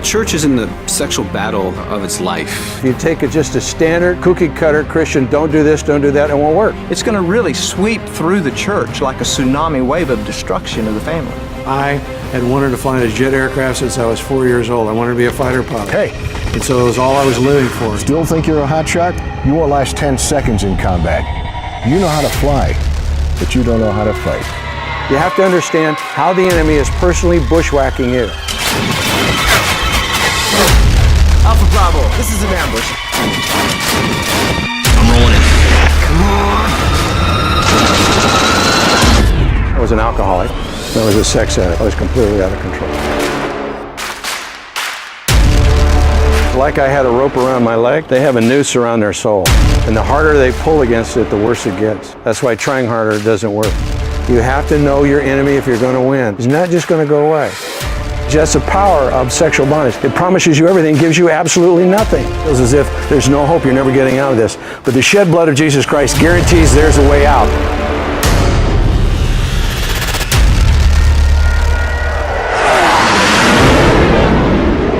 church is in the sexual battle of its life. If you take just a standard cookie cutter Christian, don't do this, don't do that, it won't work. It's going to really sweep through the church like a tsunami wave of destruction of the family. I had wanted to fly a jet aircraft since I was 4 years old. I wanted to be a fighter pilot. Hey. And so it was all I was living for. Still think you're a hotshot? You won't last 10 seconds in combat. You know how to fly, but you don't know how to fight. You have to understand how the enemy is personally bushwhacking you. Alpha Bravo, this is an ambush. I'm rolling in. I was an alcoholic. I was a sex addict. I was completely out of control. Like I had a rope around my leg, they have a noose around their soul. And the harder they pull against it, the worse it gets. That's why trying harder doesn't work. You have to know your enemy if you're going to win. It's not just going to go away. Just the power of sexual bondage. It promises you everything, gives you absolutely nothing. It feels as if there's no hope, you're never getting out of this. But the shed blood of Jesus Christ guarantees there's a way out.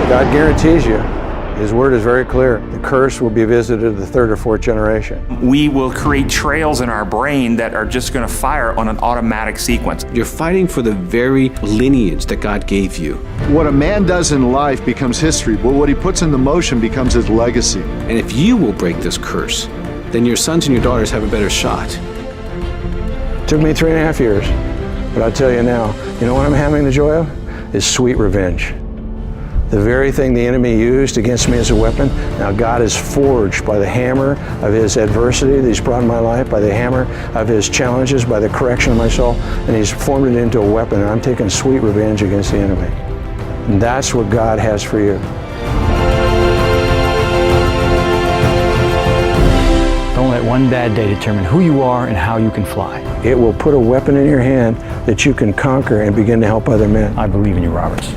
God guarantees you. His word is very clear. The curse will be visited the third or fourth generation. We will create trails in our brain that are just going to fire on an automatic sequence. You're fighting for the very lineage that God gave you. What a man does in life becomes history, but what he puts into motion becomes his legacy. And if you will break this curse, then your sons and your daughters have a better shot. It took me 3.5 years, but I'll tell you now, you know what I'm having the joy of? Is sweet revenge. The very thing the enemy used against me as a weapon, now God is forged by the hammer of his adversity that he's brought in my life, by the hammer of his challenges, by the correction of my soul, and he's formed it into a weapon, and I'm taking sweet revenge against the enemy. And that's what God has for you. Don't let one bad day determine who you are and how you can fly. It will put a weapon in your hand that you can conquer and begin to help other men. I believe in you, Roberts.